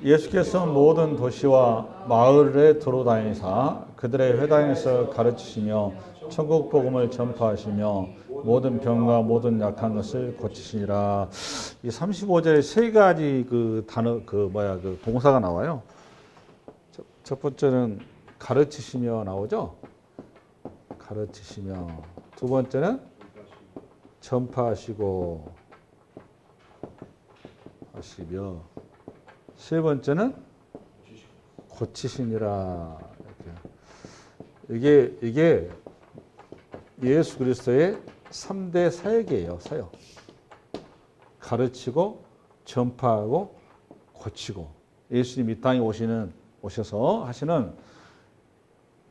예수께서 모든 도시와 마을에 돌아다니사 그들의 회당에서 가르치시며 천국 복음을 전파하시며 모든 병과 모든 약한 것을 고치시니라. 이 35절에 세 가지 그 단어 그 동사가 나와요. 첫 번째는 가르치시며 나오죠. 가르치시며. 두 번째는 전파하시고 하시며. 세 번째는 고치시니라. 이게 예수 그리스도의 3대 사역이에요. 사역. 가르치고 전파하고 고치고. 예수님 이 땅에 오셔서 하시는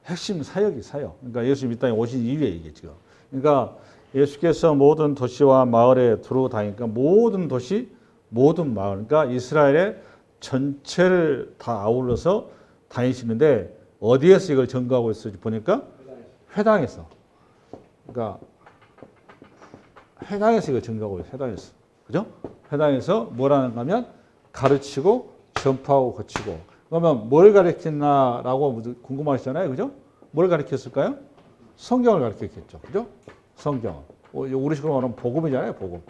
핵심 사역이 사역. 그러니까 예수님 이 땅에 오신 이유에 이게 지금. 그러니까 예수께서 모든 도시와 마을에 들어다니까 모든 도시, 모든 마을. 그러니까 이스라엘의 전체를 다 아울러서 다니시는데 어디에서 이걸 전거하고 있을지 보니까 회당에서. 그러니까 회당에서 이걸 전거하고 있어요. 회당에서. 그죠? 회당에서 뭐라는가 하면 가르치고 전파하고 고치고. 그러면 뭘 가르쳤나라고 궁금하시잖아요. 그죠? 뭘 가르쳤을까요? 성경을 가르쳤겠죠. 그죠? 성경. 우리 식으로 말하면 복음이잖아요. 복음.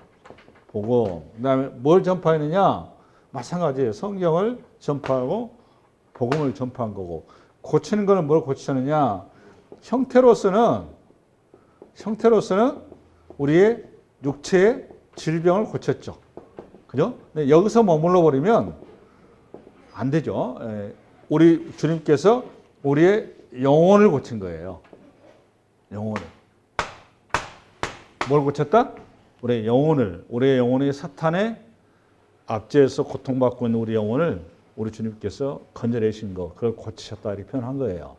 복음. 그 다음에 뭘 전파했느냐? 마찬가지예요. 성경을 전파하고 복음을 전파한 거고. 고치는 거는 뭘 고치셨느냐? 형태로서는 우리의 육체의 질병을 고쳤죠. 그죠? 근데 여기서 머물러 버리면 안 되죠. 우리 주님께서 우리의 영혼을 고친 거예요. 영혼을. 뭘 고쳤다? 우리의 영혼이 사탄의 압제에서 고통받고 있는 우리 영혼을 우리 주님께서 건져내신 거, 그걸 고치셨다 이렇게 표현한 거예요.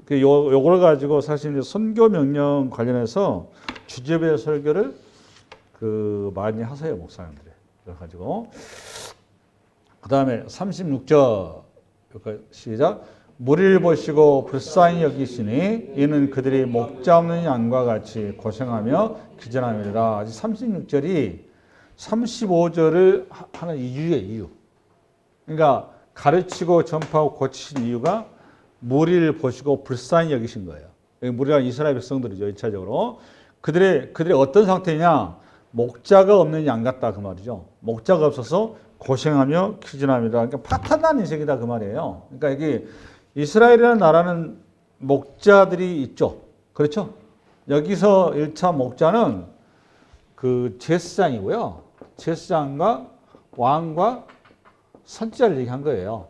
요걸 가지고 사실 이제 선교 명령 관련해서 주제별 설교를 많이 하세요, 목사님들이. 그래가지고 그 다음에 36절 시작. 무리를 보시고 불쌍히 여기시니 이는 그들이 목자 없는 양과 같이 고생하며 기전함이라. 아직 36절이 35절을 하는 이유예요. 이유. 그러니까 가르치고 전파하고 고치신 이유가 무리를 보시고 불쌍히 여기신 거예요. 무리가 이스라엘 백성들이죠. 1차적으로. 그들의 어떤 상태냐? 목자가 없는 양 같다 그 말이죠. 목자가 없어서 고생하며 기전함이라. 그러니까 파탄난 인생이다 그 말이에요. 그러니까 이게 이스라엘이라는 나라는 목자들이 있죠. 그렇죠? 여기서 1차 목자는 그 제사장이고요. 제사장과 왕과 선지자를 얘기한 거예요.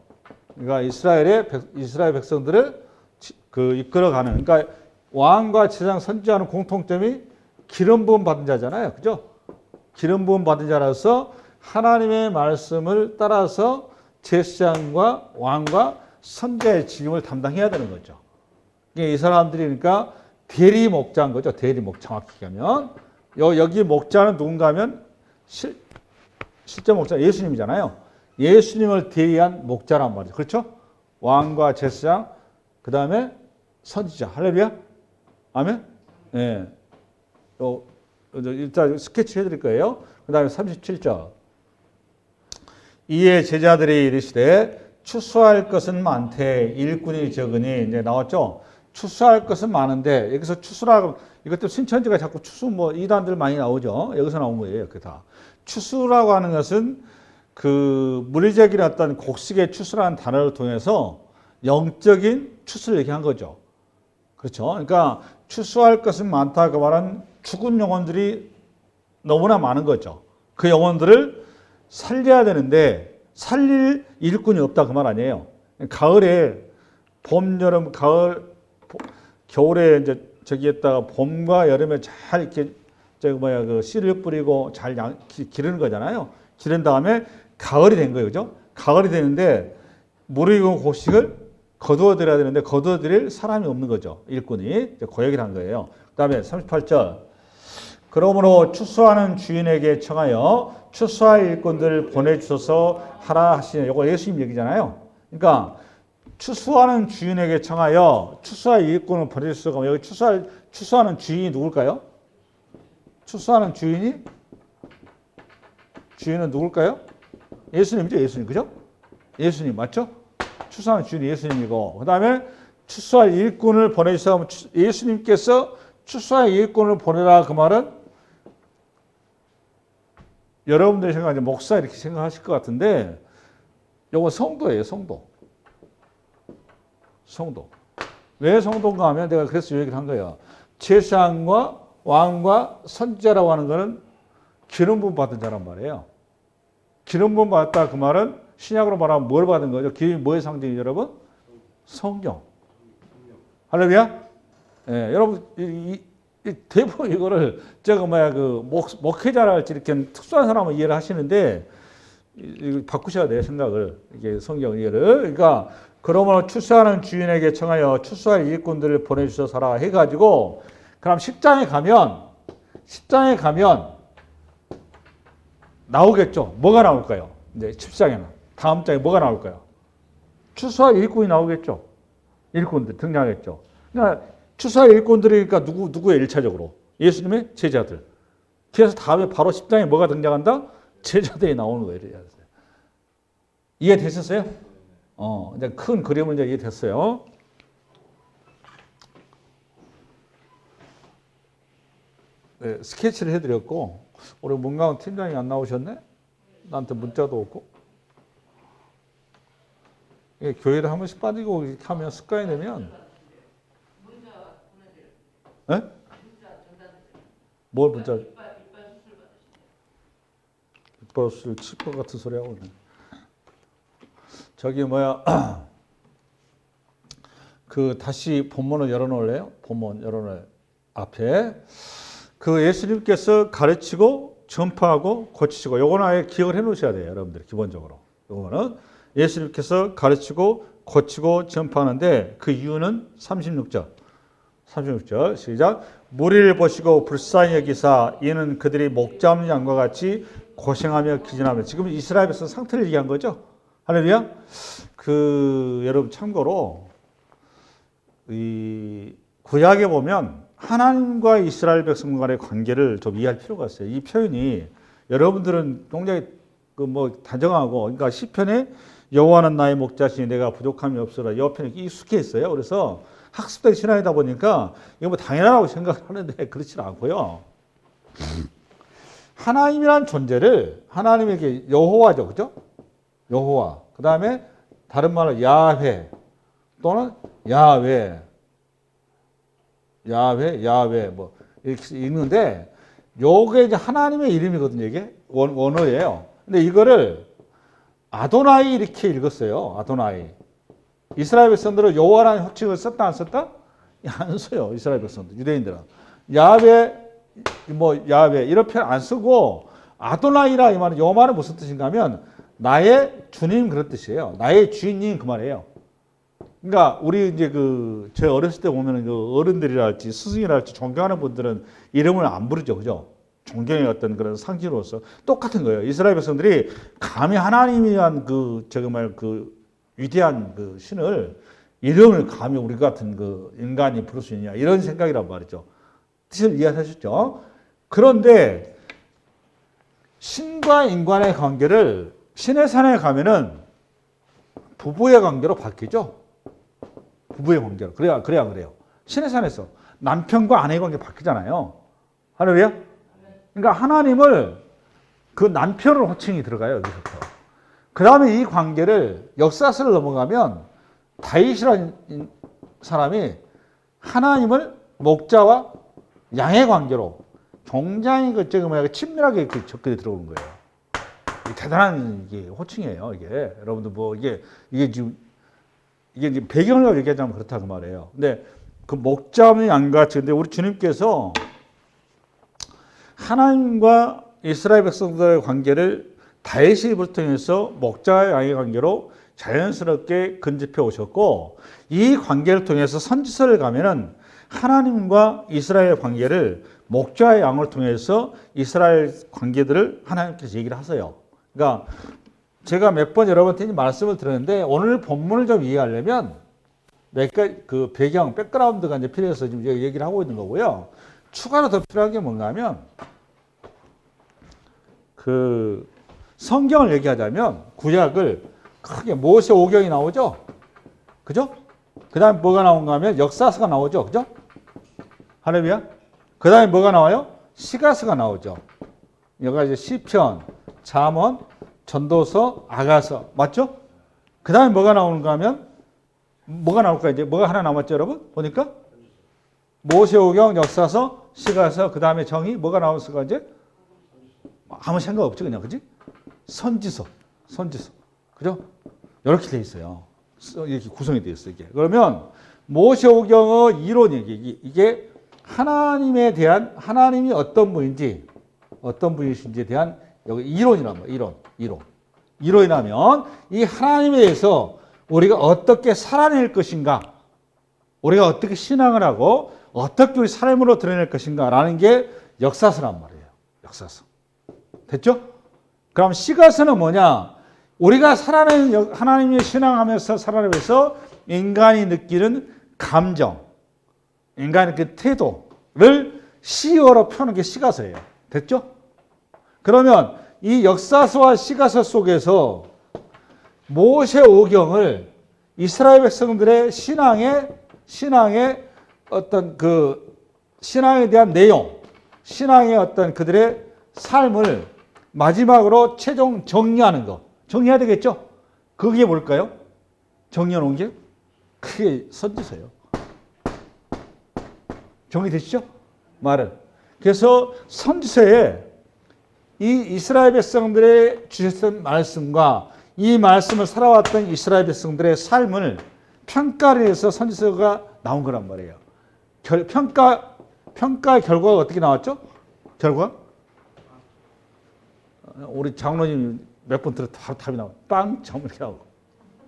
그러니까 이스라엘 백성들을 이끌어가는. 그러니까 왕과 제사장, 선지자는 공통점이 기름 부음 받은 자잖아요. 그죠? 기름 부음 받은 자라서 하나님의 말씀을 따라서 제사장과 왕과 선지자의 직임을 담당해야 되는 거죠. 이 사람들이 그러니까 대리 목자인 거죠. 대리 목 정확히 하면 여기 목자는 누군가 하면 실제 목자 예수님이잖아요. 예수님을 대리한 목자란 말이죠. 그렇죠? 왕과 제사장, 그 다음에 선지자. 할렐루야? 아멘? 예. 일단 스케치 해드릴 거예요. 그 다음에 37절. 이에 제자들이 이르시되 추수할 것은 많되 일꾼이 적으니. 이제 나왔죠? 추수할 것은 많은데 여기서 추수라고 이것도 신천지가 자꾸 추수 이단들 많이 나오죠. 여기서 나온 거예요. 그게 다. 추수라고 하는 것은 그 물리적인 어떤 곡식의 추수라는 단어를 통해서 영적인 추수를 얘기한 거죠. 그렇죠. 그러니까 추수할 것은 많다 그 말은 죽은 영혼들이 너무나 많은 거죠. 그 영혼들을 살려야 되는데 살릴 일꾼이 없다 그 말 아니에요. 가을에 봄, 여름, 가을, 겨울에 이제 저기에다가 봄과 여름에 잘 이렇게 씨를 뿌리고 잘 기르는 거잖아요. 기른 다음에 가을이 된 거예요. 그죠? 가을이 되는데 물을 익은 곡식을 거두어 드려야 되는데 거두어 드릴 사람이 없는 거죠. 일꾼이. 고역이를 한 거예요. 그 다음에 38절. 그러므로 추수하는 주인에게 청하여 추수할 일꾼들 보내주셔서 하라 하시니. 이거 예수님 얘기잖아요. 그러니까 추수하는 주인에게 청하여 추수할 일꾼을 보내주셔서. 여기 추수하는 주인이 누굴까요? 추수하는 주인은 누굴까요? 예수님이죠. 예수님. 그죠? 예수님 맞죠? 추수하는 주인이 예수님이고 그 다음에 추수할 일꾼을 보내주셔서 예수님께서 추수할 일꾼을 보내라 그 말은 여러분들이 생각하는 목사 이렇게 생각하실 것 같은데 요거 성도예요. 성도. 왜 성도인가 하면 내가 그래서 이 얘기를 한 거예요. 제사장과 왕과 선지자라고 하는 거는 기름 부음 받은 자란 말이에요. 기름 부음 받았다 그 말은 신약으로 말하면 뭘 받은 거죠? 기름이 뭐의 상징이죠, 여러분? 성경. 할렐루야? 예, 여러분 대부분 이거를 제가 그 목회자랄지 이렇게 특수한 사람은 이해를 하시는데 바꾸셔야 돼요, 생각을. 이게 성경 이해를. 그러니까 그러므로 추수하는 주인에게 청하여 추수할 일꾼들을 보내주셔서라 해가지고 그럼 10장에 가면 나오겠죠. 뭐가 나올까요? 이제 10장에는 다음 장에 뭐가 나올까요? 추수할 일꾼이 나오겠죠. 일꾼들 등장하겠죠. 그러니까 추수할 일꾼들이니까 누구의 1차적으로? 예수님의 제자들. 그래서 다음에 바로 10장에 뭐가 등장한다? 제자들이 나오는 거예요. 이해되셨어요? 이제 큰 그림은 이제 이해됐어요. 네, 스케치를 해드렸고, 우리 문강 팀장이 안 나오셨네? 나한테 문자도 없고. 이게 교회를 한 번씩 빠지고 이렇게 하면 습관이 되면. 네? 뭘 문자? 이빨 수술 칠 것 같은 소리 하고 있네. 저기 그 다시 본문을 열어놓을래요? 본문 열어놓을 앞에 그 예수님께서 가르치고 전파하고 고치시고 요거는 아예 기억을 해놓으셔야 돼요, 여러분들 기본적으로. 요거는 예수님께서 가르치고 고치고 전파하는데 그 이유는 36절 시작. 무리를 보시고 불쌍히 여기사 이는 그들이 목자 없는 양과 같이 고생하며 기진하며. 지금 이스라엘 백성 상태를 얘기한 거죠. 할렐루야. 여러분 참고로 이 구약에 보면 하나님과 이스라엘 백성 간의 관계를 좀 이해할 필요가 있어요. 이 표현이 여러분들은 굉장히 단정하고, 그러니까 시편에 여호와는 나의 목자시니 내가 부족함이 없으라, 이 표현이 익숙해 있어요. 그래서 학습된 신앙이다 보니까 이거 당연하다고 생각하는데 그렇지는 않고요. 하나님이란 존재를 하나님에게 여호와죠, 그죠? 여호와. 그 다음에 다른 말로 야훼 또는 야훼 이렇게 읽는데 요게 이제 하나님의 이름이거든요. 이게 원어예요. 근데 이거를 아도나이 이렇게 읽었어요. 아도나이. 이스라엘 백성들은 여호와라는 호칭을 썼다 안 썼다? 안 써요. 이스라엘 백성들, 유대인들은. 야훼 이런 표현 안 쓰고 아도나이라 이 말은 요 말은 무슨 뜻인가 하면 나의 주님 그런 뜻이에요. 나의 주인님 그 말이에요. 그러니까 우리 이제 제 어렸을 때 보면은 어른들이랄지 스승이랄지 존경하는 분들은 이름을 안 부르죠, 그죠? 존경의 어떤 그런 상징으로서 똑같은 거예요. 이스라엘 백성들이 감히 하나님이란 위대한 신을 이름을 감히 우리 같은 인간이 부를 수 있냐 이런 생각이란 말이죠. 뜻을 이해하셨죠? 그런데 신과 인간의 관계를 신의 산에 가면은 부부의 관계로 바뀌죠. 부부의 관계로. 그래야 그래요. 신의 산에서 남편과 아내의 관계 바뀌잖아요. 할렐루야? 그러니까 하나님을 그 남편으로 호칭이 들어가요, 여기서부터. 그 다음에 이 관계를 역사서를 넘어가면 다윗이라는 사람이 하나님을 목자와 양의 관계로 굉장히 친밀하게 접근해 들어오는 거예요. 대단한 호칭이에요, 이게. 여러분들 이게 지금 배경을 얘기하자면 그렇다고 말해요. 근데 그 목자 없는 양같이, 근데 우리 주님께서 하나님과 이스라엘 백성들의 관계를 다윗의 입을 통해서 목자와 양의 관계로 자연스럽게 근접해 오셨고, 이 관계를 통해서 선지서를 가면은 하나님과 이스라엘 관계를 목자와 양을 통해서 이스라엘 관계들을 하나님께서 얘기를 하세요. 그러니까 제가 몇 번 여러분한테 말씀을 드렸는데 오늘 본문을 좀 이해하려면 몇 가지 배경, 백그라운드가 이제 필요해서 지금 얘기를 하고 있는 거고요. 추가로 더 필요한 게 뭔가 하면 성경을 얘기하자면 구약을 크게 모세 오경이 나오죠. 그죠? 그 다음에 뭐가 나온가 하면 역사서가 나오죠. 그죠? 할렐루야. 그 다음에 뭐가 나와요? 시가서가 나오죠. 여기가 이제 시편, 잠언, 전도서, 아가서. 맞죠? 그 다음에 뭐가 나오는가 하면 뭐가 나올까 이제? 뭐가 하나 남았죠, 여러분? 보니까? 모세오경, 역사서, 시가서, 그 다음에 정의, 뭐가 나왔을까 이제? 아무 생각 없죠, 그냥. 그지? 선지서. 그죠? 이렇게 돼 있어요. 이렇게 구성이 되어 있어요, 이게. 그러면 모세오경의 이론이 이게 하나님에 대한, 하나님이 어떤 분인지, 어떤 분이신지에 대한 여기 이론이란 말이에요. 이론이라면 이 하나님에 대해서 우리가 어떻게 살아낼 것인가, 우리가 어떻게 신앙을 하고 어떻게 우리 삶으로 드러낼 것인가라는 게 역사서란 말이에요. 역사서. 됐죠? 그럼 시가서는 뭐냐? 우리가 살아내는 하나님의 신앙하면서 살아내면서 인간이 느끼는 감정, 인간의 그 태도를 시어로 표현한 게 시가서예요. 됐죠? 그러면 이 역사서와 시가서 속에서 모세오경을 이스라엘 백성들의 신앙의 어떤 그 신앙에 대한 내용, 신앙의 어떤 그들의 삶을 마지막으로 최종 정리하는 거. 정리해야 되겠죠? 그게 뭘까요? 정리해 놓은 게? 그게 선지서예요. 정리되시죠? 말은. 그래서 선지서에 이 이스라엘 백성들의 주셨던 말씀과 이 말씀을 살아왔던 이스라엘 백성들의 삶을 평가를 해서 선지서가 나온 거란 말이에요. 평가 결과가 어떻게 나왔죠? 결과? 우리 장로님 몇 번 들어 답이 나와요. 빵점 이렇게 하고.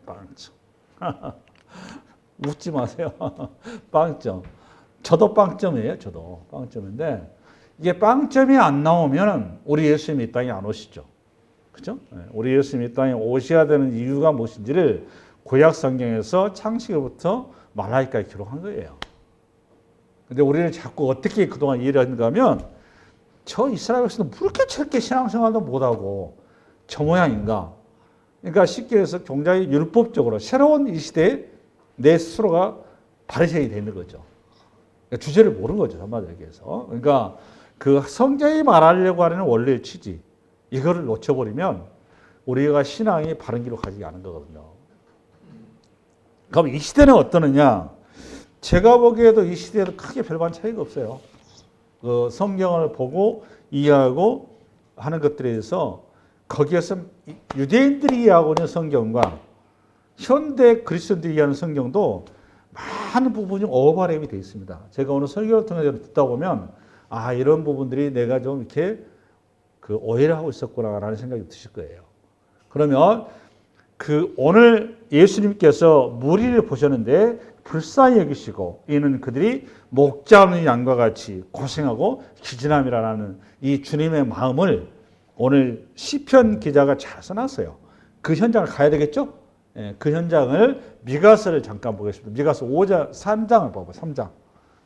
빵점. 웃지 마세요. 빵점. 저도 빵점이에요. 저도 빵점인데 이게 빵점이 안 나오면 우리 예수님 이 땅에 안 오시죠. 그죠? 우리 예수님 이 땅에 오셔야 되는 이유가 무엇인지를 구약 성경에서 창세기부터 말라기까지 기록한 거예요. 근데 우리는 자꾸 어떻게 그동안 이해를 했는가 하면 저 이스라엘 백성은 왜 이렇게 저렇게 신앙생활도 못하고 저 모양인가? 그러니까 쉽게 해서 굉장히 율법적으로 새로운 이 시대에 내 스스로가 바리새인이 되는 거죠. 그러니까 주제를 모르는 거죠. 한마디로 얘기해서. 그러니까 그 성경이 말하려고 하는 원리의 취지, 이거를 놓쳐버리면 우리가 신앙이 바른 길로 가지 않은 거거든요. 그럼 이 시대는 어떠느냐? 제가 보기에도 이 시대에도 크게 별반 차이가 없어요. 그 성경을 보고 이해하고 하는 것들에 대해서 거기에서 유대인들이 이해하고 있는 성경과 현대 그리스도인들이 이해하는 성경도 많은 부분이 오버랩이 되어 있습니다. 제가 오늘 설교를 통해서 듣다 보면 아 이런 부분들이 내가 좀 이렇게 그 오해를 하고 있었구나라는 생각이 드실 거예요. 그러면 그 오늘 예수님께서 무리를 보셨는데 불쌍히 여기시고 이는 그들이 목자 없는 양과 같이 고생하고 기진함이라는 이 주님의 마음을 오늘 시편 기자가 잘 써놨어요. 그 현장을 가야 되겠죠? 그 현장을 미가서를 잠깐 보겠습니다. 미가서 5장 3장을 봐봐. 3장.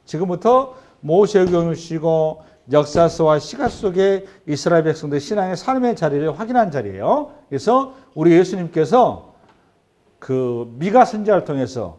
지금부터 모세오경을 쉬고 역사서와 시가서 속에 이스라엘 백성들의 신앙의 삶의 자리를 확인한 자리예요. 그래서 우리 예수님께서 그 미가 선지자를 통해서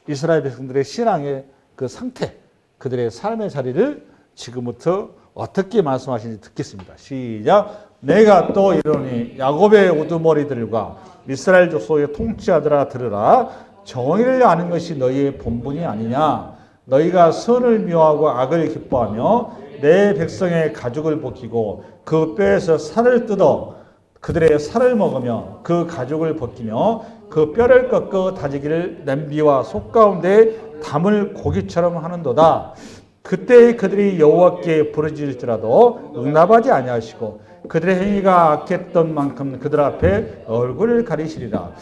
이스라엘 백성들의 신앙의 그 상태, 그들의 삶의 자리를 지금부터 어떻게 말씀하시는지 듣겠습니다. 시작. 내가 또 이르노니 야곱의 우두머리들과 이스라엘 족속의 통치하더라 들으라. 정의를 아는 것이 너희의 본분이 아니냐. 너희가 선을 미워하고 악을 기뻐하며 내 백성의 가죽을 벗기고 그 뼈에서 살을 뜯어 그들의 살을 먹으며 그 가죽을 벗기며 그 뼈를 꺾어 다지기를 냄비와 속 가운데 담을 고기처럼 하는도다. 그때 그들이 여호와께 부르짖을지라도 응답하지 아니하시고 그들의 행위가 악했던 만큼 그들 앞에 얼굴을 가리시리라.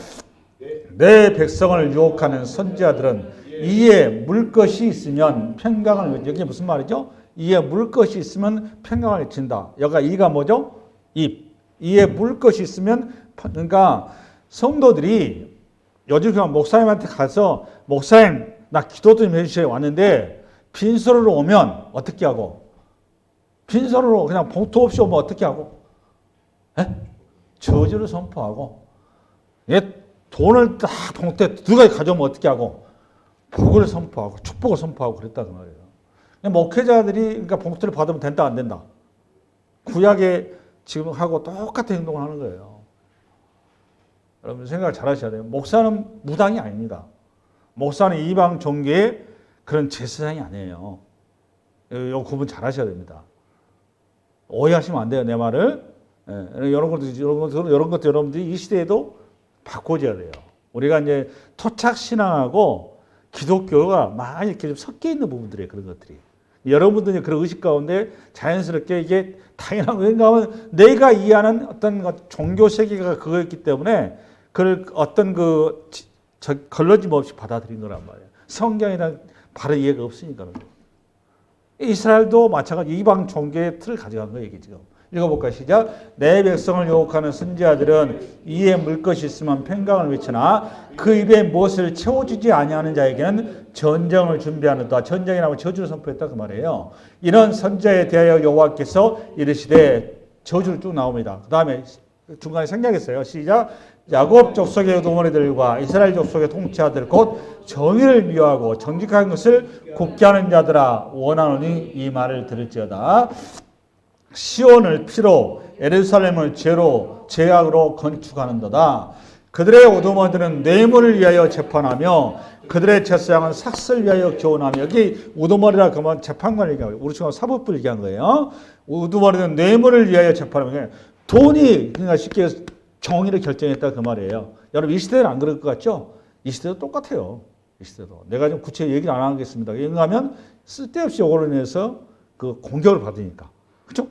내 백성을 유혹하는 선지자들은 이에 물 것이 있으면 평강을, 여기 무슨 말이죠? 이에 물 것이 있으면 평강을 외친다. 여기가 이가 뭐죠? 입. 이에 물 것이 있으면, 그러니까 성도들이 요즘 그냥 목사님한테 가서 목사님 나 기도 좀 해주세요 왔는데 빈손으로 오면 어떻게 하고? 빈손으로 그냥 봉투 없이 오면 어떻게 하고? 저주를 선포하고 얘 돈을 딱 봉투에 두 가지 가져오면 어떻게 하고 복을 선포하고 축복을 선포하고 그랬다는 말이에요. 목회자들이 그러니까 봉투를 받으면 된다 안 된다. 구약에 지금 하고 똑같은 행동을 하는 거예요. 여러분 생각을 잘 하셔야 돼요. 목사는 무당이 아닙니다. 목사는 이방 종교의 그런 제사장이 아니에요. 이 구분 잘 하셔야 됩니다. 오해하시면 안 돼요, 내 말을. 이런 것도 여러분들이 이 시대에도 바꿔줘야 돼요. 우리가 이제 토착신앙하고 기독교가 많이 이렇게 좀 섞여 있는 부분들이에요, 그런 것들이. 여러분들이 그런 의식 가운데 자연스럽게 이게 당연한 거, 왜냐하면 내가 이해하는 어떤 종교 세계가 그거였기 때문에 그걸 어떤 걸러짐 없이 받아들인 거란 말이에요. 성경이란 바로 이해가 없으니까. 이스라엘도 마찬가지 이방 종교의 틀을 가져간 거예요, 이게 지금. 읽어볼까요? 시작. 내 백성을 유혹하는 선지자들은 이에 물 것이 있으면 평강을 외치나 그 입에 무엇을 채워주지 아니하는 자에게는 전쟁을 준비하는다. 전쟁이라고 저주를 선포했다 그 말이에요. 이런 선지자에 대하여 여호와께서 이르시되 저주를 쭉 나옵니다. 그 다음에 중간에 생략했어요. 시작. 야곱 족속의 우두머리들과 이스라엘 족속의 통치자들 곧 정의를 미워하고 정직한 것을 굽게 하는 자들아 원하노니 이 말을 들을지어다. 시온을 피로 예루살렘을 죄로 죄악으로 건축하는도다. 그들의 우두머리들은 뇌물을 위하여 재판하며 그들의 제사장은 삭슬 위하여 교훈하며. 여기 우두머리라 그러면 재판관을 얘기한 거예요. 우리 지금 사법부를 얘기한 거예요. 우두머리는 뇌물을 위하여 재판하며 돈이 그러니까 쉽게 정의를 결정했다 그 말이에요. 여러분 이 시대는 안 그럴 것 같죠? 이 시대도 똑같아요. 이 시대도. 내가 좀 구체적으로 얘기를 안 하겠습니다. 왜냐하면 쓸데없이 이걸로 인해서 그 공격을 받으니까. 그렇죠?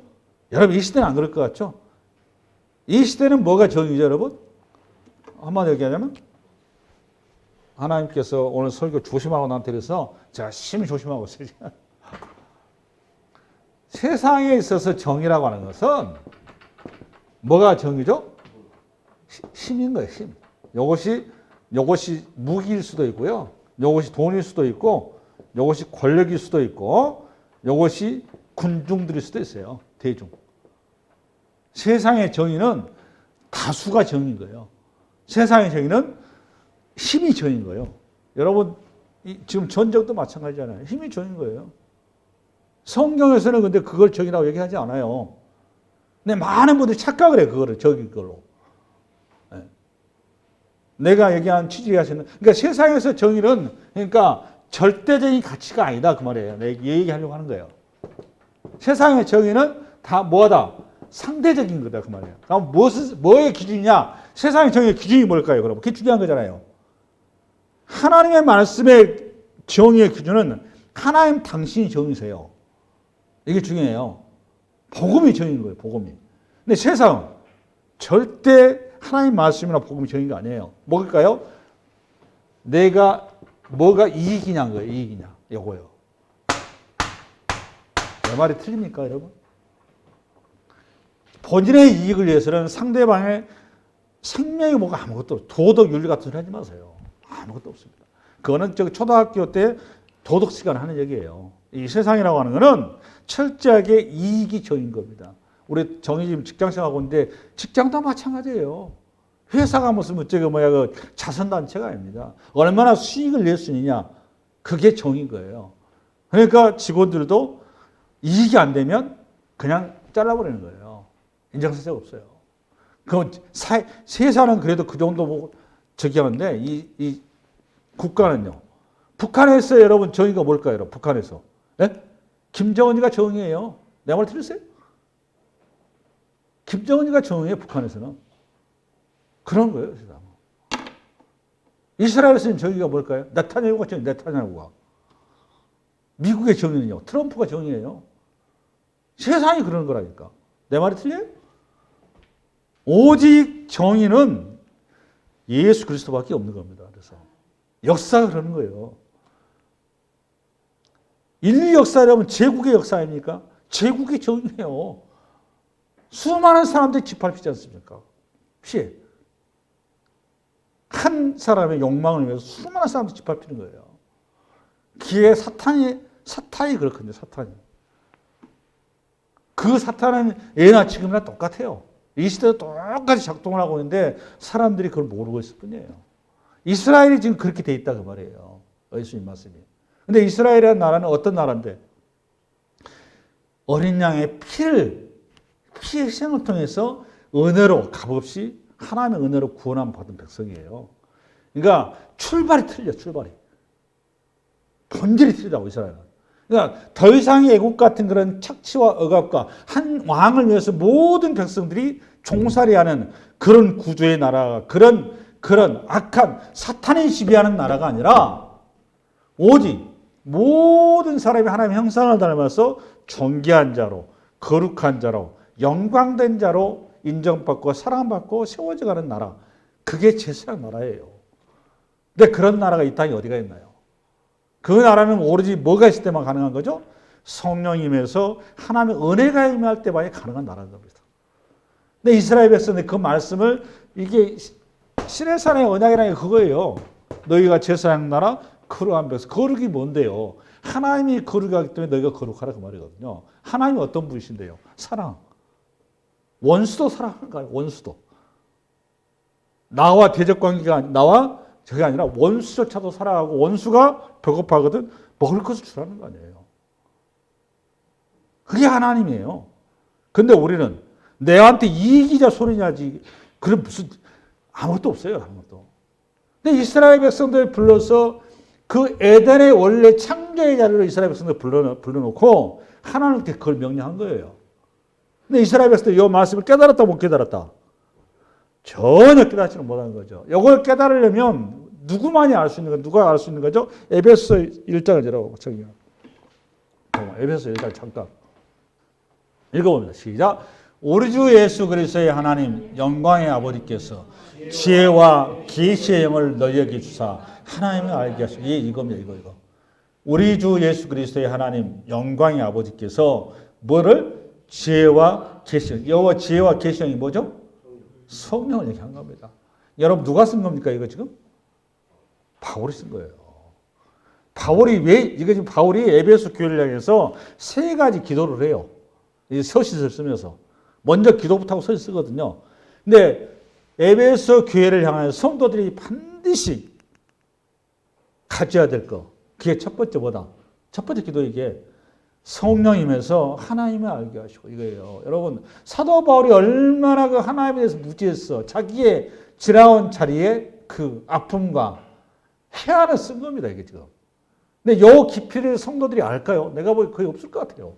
여러분 이 시대는 안 그럴 것 같죠? 이 시대는 뭐가 정의죠, 여러분? 한마디로 얘기하자면 하나님께서 오늘 설교 조심하고 나한테 그래서 제가 심히 조심하고 있어요. 세상에 있어서 정의라고 하는 것은 뭐가 정의죠? 힘인 거예요, 힘. 요것이 무기일 수도 있고요. 요것이 돈일 수도 있고, 요것이 권력일 수도 있고, 요것이 군중들일 수도 있어요. 대중. 세상의 정의는 다수가 정의인 거예요. 세상의 정의는 힘이 정의인 거예요. 여러분, 지금 전쟁도 마찬가지잖아요. 힘이 정의인 거예요. 성경에서는 근데 그걸 정의라고 얘기하지 않아요. 근데 많은 분들이 착각을 해요. 그거를 정의 걸로. 내가 얘기한 취지하시는, 그러니까 세상에서 정의는 그러니까 절대적인 가치가 아니다 그 말이에요. 내가 얘기하려고 하는 거예요. 세상의 정의는 다 뭐다? 상대적인 거다 그 말이에요. 그럼 뭐의 기준이냐? 세상의 정의의 기준이 뭘까요? 그럼 그게 중요한 거잖아요. 하나님의 말씀의 정의의 기준은 하나님 당신이 정의세요. 이게 중요해요. 복음이 정의인 거예요. 복음이. 근데 세상은 절대 하나님 말씀이나 복음이 정의가 아니에요. 뭘까요? 내가 뭐가 이익이냐는 거예요. 이익이냐. 이거요. 내 말이 틀립니까, 여러분? 본인의 이익을 위해서는 상대방의 생명이 뭐가 아무것도 없어요. 도덕 윤리 같은 소리 하지 마세요. 아무것도 없습니다. 그거는 초등학교 때 도덕 시간 하는 얘기예요. 이 세상이라고 하는 거는 철저하게 이익이 정인 겁니다. 우리 정의 지금 직장 생각하고 있는데 직장도 마찬가지예요. 회사가 무슨 그 자선단체가 아닙니다. 얼마나 수익을 낼 수 있느냐. 그게 정인 거예요. 그러니까 직원들도 이익이 안 되면 그냥 잘라버리는 거예요. 인정사정 없어요. 그 세상은 그래도 그 정도 저기 하는데 이 국가는요. 북한에서 여러분 정의가 뭘까요? 여러분? 북한에서. 네? 김정은이가 정의예요. 내 말 들으세요? 김정은이가 정의예요. 북한에서는. 그런 거예요. 세상. 이스라엘에서는 정의가 뭘까요? 네타냐후가 정의. 네타냐후가. 미국의 정의는요. 트럼프가 정의예요. 세상이 그런 거라니까. 내 말이 틀려요? 오직 정의는 예수 그리스도밖에 없는 겁니다. 그래서 역사가 그러는 거예요. 인류 역사라면 제국의 역사 아닙니까? 제국의 정의예요. 수많은 사람들이 짓밟히지 않습니까? 피해. 한 사람의 욕망을 위해서 수많은 사람들이 짓밟히는 거예요. 그게 사탄이 그렇거든요. 사탄이. 그 사탄은 예나 지금이나 똑같아요. 이 시대도 똑같이 작동을 하고 있는데 사람들이 그걸 모르고 있을 뿐이에요. 이스라엘이 지금 그렇게 돼 있다 그 말이에요. 예수님 말씀이. 근데 이스라엘이라는 나라는 어떤 나라인데 어린 양의 피의 희생을 통해서 은혜로 값없이 하나님의 은혜로 구원함 받은 백성이에요. 그러니까 출발이 틀려. 출발이. 본질이 틀리다고 이스라엘은. 그러니까 더 이상의 애국 같은 그런 착취와 억압과 한 왕을 위해서 모든 백성들이 종살이하는 그런 구조의 나라가 그런 악한 사탄이 지배하는 나라가 아니라 오직 모든 사람이 하나님의 형상을 닮아서 존귀한 자로 거룩한 자로 영광된 자로 인정받고 사랑받고 세워져가는 나라. 그게 제사장 나라예요. 근데 그런 나라가 이 땅에 어디가 있나요? 그 나라는 오로지 뭐가 있을 때만 가능한 거죠? 성령임에서 하나님의 은혜가 임할 때만이 가능한 나라인 겁니다. 근데 이스라엘 백성들 그 말씀을 이게 시내산의 언약이라는 게 그거예요. 너희가 제사장 나라 거룩한 백성. 거룩이 뭔데요? 하나님이 거룩하기 때문에 너희가 거룩하라 그 말이거든요. 하나님이 어떤 분이신데요? 사랑. 원수도 사랑하는 거예요. 원수도. 나와 대적 관계가 나와 저게 아니라 원수조차도 사랑하고 원수가 배고파거든 먹을 것을 주라는 거 아니에요. 그게 하나님이에요. 근데 우리는 내한테 이익이자 손해냐지 그런 무슨 아무것도 없어요. 아무것도. 근데 이스라엘 백성들 불러서 그 에덴의 원래 창조의 자리로 이스라엘 백성들 불러놓고 하나님께 그걸 명령한 거예요. 근데 이스라엘 백성들 이 말씀을 깨달았다 못 깨달았다? 전혀 깨닫지는 못하는 거죠. 이걸 깨달으려면 누구만이 알 수 있는 거, 누가 알 수 있는 거죠? 에베소 1장을 여러분 청이요. 에베소 1장 잠깐 읽어봅니다. 시작. 우리 주 예수 그리스도의 하나님 영광의 아버지께서 지혜와 계시의 영을 너희에게 주사 하나님을 알게 하시고 이겁니다. 이거. 우리 주 예수 그리스도의 하나님 영광의 아버지께서 뭐를? 지혜와 계시영. 여호와 지혜와 계시영이 뭐죠? 성령을 얘기한 겁니다. 여러분 누가 쓴 겁니까? 이거 지금? 바울이 쓴 거예요. 이게 지금 바울이 에베소 교회를 향해서 세 가지 기도를 해요. 이 서신을 쓰면서. 먼저 기도부터 하고 서신 쓰거든요. 근데 에베소 교회를 향하여 성도들이 반드시 가져야 될 거. 그게 첫 번째 뭐다? 첫 번째 기도 이게 성령임에서 하나님을 알게 하시고 이거예요. 여러분 사도 바울이 얼마나 그 하나님에 대해서 무지했어. 자기의 지나온 자리에 그 아픔과 해안을 쓴 겁니다. 이게 지금. 근데 요 깊이를 성도들이 알까요? 내가 보기 거의 없을 것 같아요.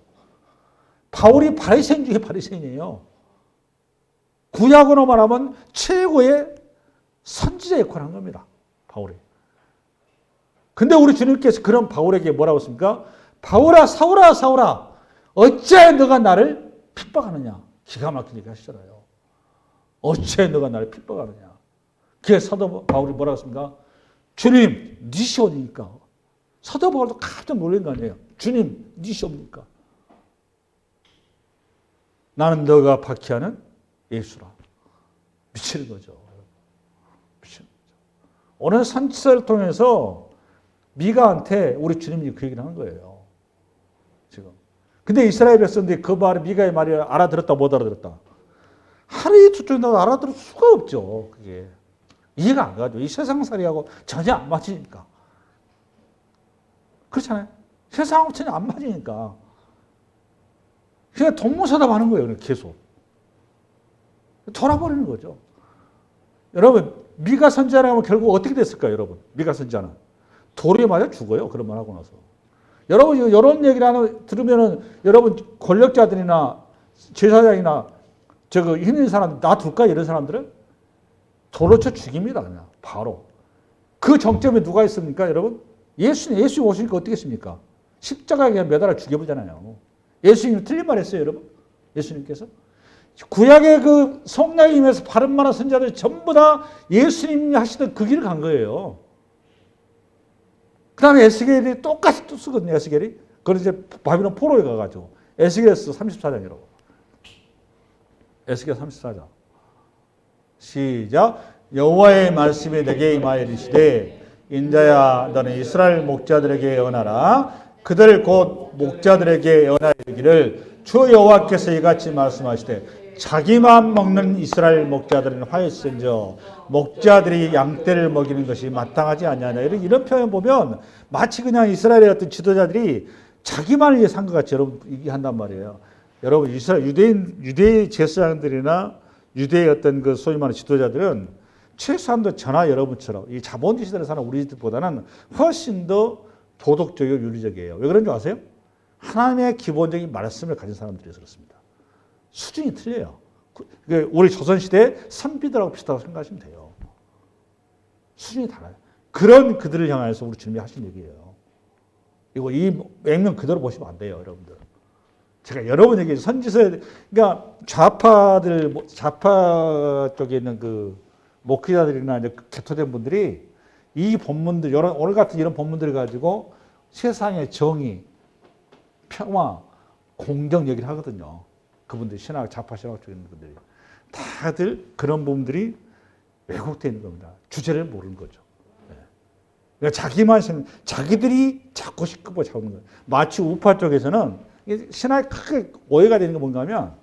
바울이 바리새인 중에 바리새인이에요. 구약으로 말하면 최고의 선지자 역할을 한 겁니다. 바울이. 근데 우리 주님께서 그런 바울에게 뭐라고 했습니까? 바울아 사울아 사울아 어찌하여 너가 나를 핍박하느냐. 기가 막히게 하시잖아요. 어찌하여 너가 나를 핍박하느냐. 그게 사도 바울이 뭐라고 했습니까? 주님 니 시옵니까? 사도 바울도 깜짝 놀란 거 아니에요. 주님 니 시옵니까? 나는 너가 박해하는 예수라. 미치는 거죠. 미치는 거죠. 오늘 산지서를 통해서 미가한테 우리 주님이 그 얘기를 한 거예요. 지금. 근데 이스라엘 백성들이 그 말을 미가의 말을 알아들었다 못 알아들었다. 하루 이틀 정도 알아들을 수가 없죠. 그게. 이해가 안 가죠. 이 세상살이하고 전혀 안 맞으니까. 그렇잖아요. 세상하고 전혀 안 맞으니까. 그냥 동무서답 하는 거예요. 계속. 돌아버리는 거죠. 여러분 미가 선지자라고 하면 결국 어떻게 됐을까요? 여러분 미가 선지자는. 돌에 맞아 죽어요. 그런 말 하고 나서. 여러분 이런 얘기를 들으면은 여러분 권력자들이나 제사장이나 힘 있는 사람 놔둘까? 이런 사람들은 돌로 쳐 죽입니다. 그냥 바로. 그 정점에 누가 있습니까? 여러분 예수님 오시니까 어떻게 했습니까? 십자가에 그냥 매달아 죽여보잖아요. 예수님 틀린 말 했어요. 여러분 예수님께서. 구약의 그 성령임에서 바른 말한 선지자들 전부 다 예수님이 하시던 그 길을 간 거예요. 그 다음에 에스겔이 똑같이 또 쓰거든요. 에스겔이. 그걸 이제 바빌론 포로에 가가지고. 에스겔서 34장이라고. 에스겔 34장. 시작. 여호와의 말씀이 내게 임하여 이르시되 인자야 너는 이스라엘 목자들에게 언하라. 그들 곧 목자들에게 언하여 이르기를 주 여호와께서 이같이 말씀하시되 자기만 먹는 이스라엘 목자들은 화이센저 목자들이 양떼를 먹이는 것이 마땅하지 아니하냐. 이런 표현 보면 마치 그냥 이스라엘의 어떤 지도자들이 자기만을 위해 산 것 같이 여러분 얘기한단 말이에요. 여러분 유대인 제사장들이나 유대의 어떤 그 소위 말하는 지도자들은 최소한도 저나 여러분처럼 이 자본주의 시대를 사는 우리들보다는 훨씬 더 도덕적이고 윤리적이에요. 왜 그런 줄 아세요? 하나님의 기본적인 말씀을 가진 사람들이어서 그렇습니다. 수준이 틀려요. 우리 조선시대 선비들하고 비슷하다고 생각하시면 돼요. 수준이 달라요. 그런 그들을 향해서 우리 주님이 하신 얘기예요. 이거 이 액면 그대로 보시면 안 돼요, 여러분들. 제가 여러 번 얘기해요. 선지서에, 그러니까 좌파 쪽에 있는 그 목회자들이나 이제 개토된 분들이 이 본문들, 오늘 같은 이런 본문들을 가지고 세상의 정의, 평화, 공정 얘기를 하거든요. 그분들 좌파 신학 쪽에 있는 분들이. 다들 그런 부분들이 왜곡되어 있는 겁니다. 주제를 모르는 거죠. 그러니까 자기들이 자꾸 시끄러워 잡는 거예요. 마치 우파 쪽에서는 신학이 크게 오해가 되는 게 뭔가 하면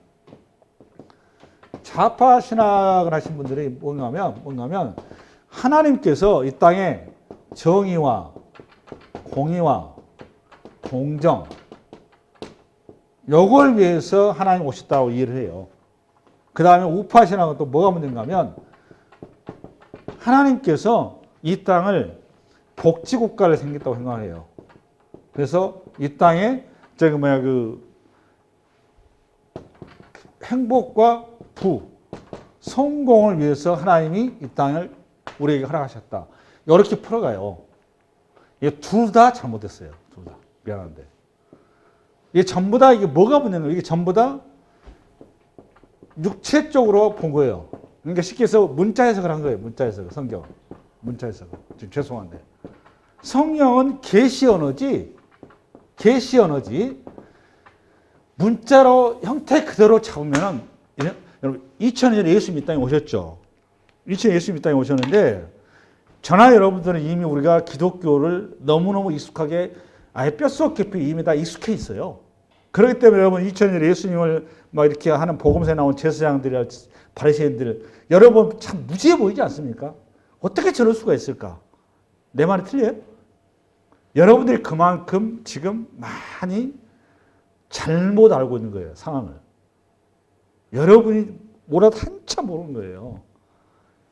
좌파 신학을 하신 분들이 뭔가 하면 하나님께서 이 땅에 정의와 공의와 공정 요걸 위해서 하나님 오셨다고 이해를 해요. 그 다음에 우파 신학은 또 뭐가 문제인가 하면 하나님께서 이 땅을 복지국가를 생겼다고 생각해요. 그래서 이 땅에 행복과 성공을 위해서 하나님이 이 땅을 우리에게 허락하셨다. 이렇게 풀어가요. 이게 둘 다 잘못됐어요. 둘 다. 미안한데. 이게 전부 다 이게 뭐가 문제는 이게 전부 다 육체적으로 본 거예요. 그러니까 쉽게 해서 문자 해석을 한 거예요. 문자 해석을. 성경. 문자 해석을. 지금 죄송한데. 성경은 계시 언어지. 문자로 형태 그대로 잡으면은 여러분 2000년 예수님 이 땅에 오셨죠. 2000년 예수님 이 땅에 오셨는데 저나 여러분들은 이미 우리가 기독교를 너무너무 익숙하게 아예 뼛속 깊이 이미 다 익숙해 있어요. 그렇기 때문에 여러분 2000년 예수님을 막 이렇게 하는 복음서에 나온 제사장들이나 바리새인들 여러분 참 무지해 보이지 않습니까? 어떻게 저럴 수가 있을까? 내 말이 틀려요? 여러분들이 그만큼 지금 많이 잘못 알고 있는 거예요. 상황을. 여러분이 뭐라도 한참 모르는 거예요.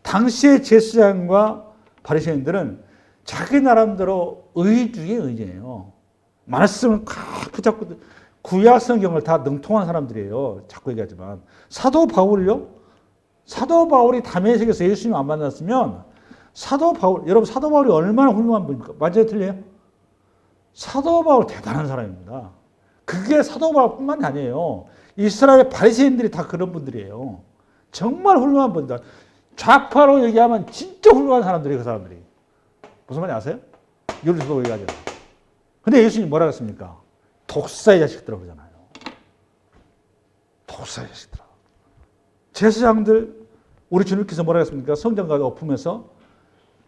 당시의 제사장과 바리새인들은 자기 나름대로 의 중에 의지예요. 말씀을 꽉 붙잡고 구약 성경을 다 능통한 사람들이에요. 자꾸 얘기하지만 사도 바울이요? 사도 바울이 다메섹에서 예수님 안 만났으면 여러분 사도 바울이 얼마나 훌륭한 분입니까? 맞아요, 틀려요? 사도 바울 대단한 사람입니다. 그게 사도 바울뿐만이 아니에요. 이스라엘 바리새인들이 다 그런 분들이에요. 정말 훌륭한 분들. 좌파로 얘기하면 진짜 훌륭한 사람들이에요, 그 사람들이. 무슨 말인지 아세요? 요리서도 얘기하잖아요. 근데 예수님이 뭐라 그랬습니까? 독사의 자식들이라고 그러잖아요. 독사의 자식들아. 제사장들, 우리 주님께서 뭐라 그랬습니까? 성전가에 엎으면서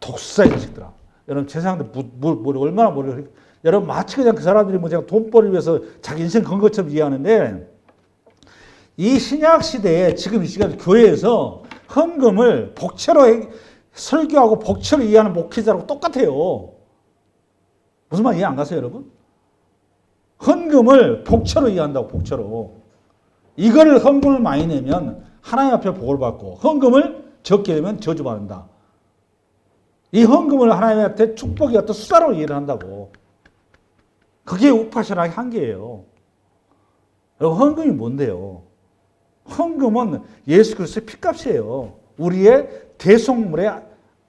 독사의 자식들아. 여러분, 제사장들 얼마나 여러분, 마치 그냥 그 사람들이 돈벌이를 위해서 자기 인생 건 것처럼 이해하는데, 이 신약 시대에 지금 이 시간 교회에서 헌금을 복채로 설교하고 복채로 이해하는 목회자라고 똑같아요. 무슨 말 이해 안 가세요, 여러분? 헌금을 복채로 이해한다고, 복채로. 이거를 헌금을 많이 내면 하나님 앞에 복을 받고, 헌금을 적게 내면 저주받는다. 이 헌금을 하나님한테 축복이 어떤 수단으로 이해를 한다고. 그게 우파 신학의 한계예요. 헌금이 뭔데요? 헌금은 예수 그리스도의 피값이에요. 우리의 대속물의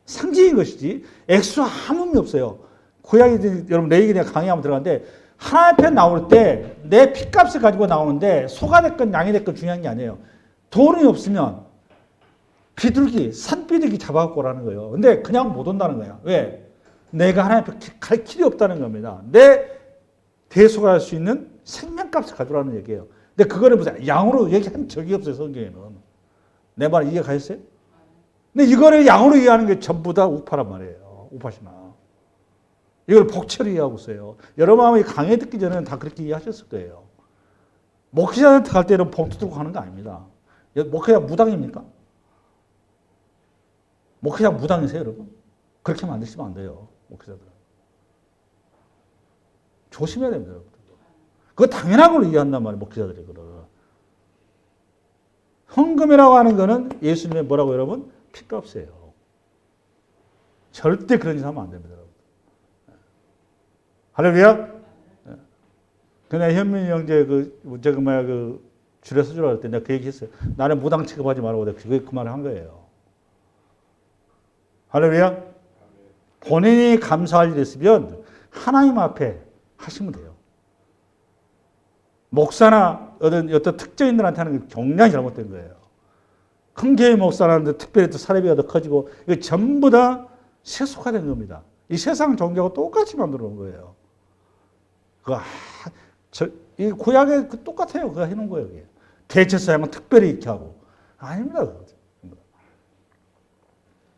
상징인 것이지 액수 아무 의미 없어요. 고양이 여러분 내일에 강의 한번 들어갔는데 하나님 앞에 나올 때 내 피값을 가지고 나오는데 소가 됐건 양이 됐건 중요한 게 아니에요. 돈이 없으면 비둘기, 산비둘기 잡아갖고 오라는 거예요. 근데 그냥 못 온다는 거야. 왜? 내가 하나님 앞에 갈 길이 없다는 겁니다. 내 대속할 수 있는 생명값을 가져오라는 얘기예요. 근데 그거를 무슨 양으로 얘기한 적이 없어요, 성경에는. 내 말 이해 가셨어요? 근데 이거를 양으로 이해하는 게 전부 다 우파란 말이에요. 우파시나. 이걸 복채로 이해하고 있어요. 여러분 아마 강의 듣기 전에는 다 그렇게 이해하셨을 거예요. 목회자한테 갈 때는 복도 들고 가는 거 아닙니다. 목회자 무당입니까? 목회자 무당이세요, 여러분? 그렇게 만드시면 안 돼요, 목회자들. 조심해야 됩니다, 여러분. 그거 당연한 걸 이해한단 말이에요, 목회자들이. 헌금이라고 하는 거는 예수님의 뭐라고 여러분? 피값이에요. 절대 그런 짓 하면 안 됩니다, 여러분. 할렐루야? 그냥 현민이 형제 줄여서 주라고 했더니 내가 그 얘기 했어요. 나는 무당 취급하지 말라고 내가 그 말을 한 거예요. 할렐루야? 본인이 감사할 일이 있으면 하나님 앞에 하시면 돼요. 목사나 어떤 특정인들한테 하는 게 굉장히 잘못된 거예요. 큰 교회 목사라는데 특별히 또 사례비가 더 커지고 이게 전부 다 세속화된 겁니다. 이 세상 종교하고 똑같이 만들어 놓은 거예요. 이 구약에 똑같아요. 그거 해놓은 거예요. 대체사양은 특별히 이렇게 하고. 아닙니다.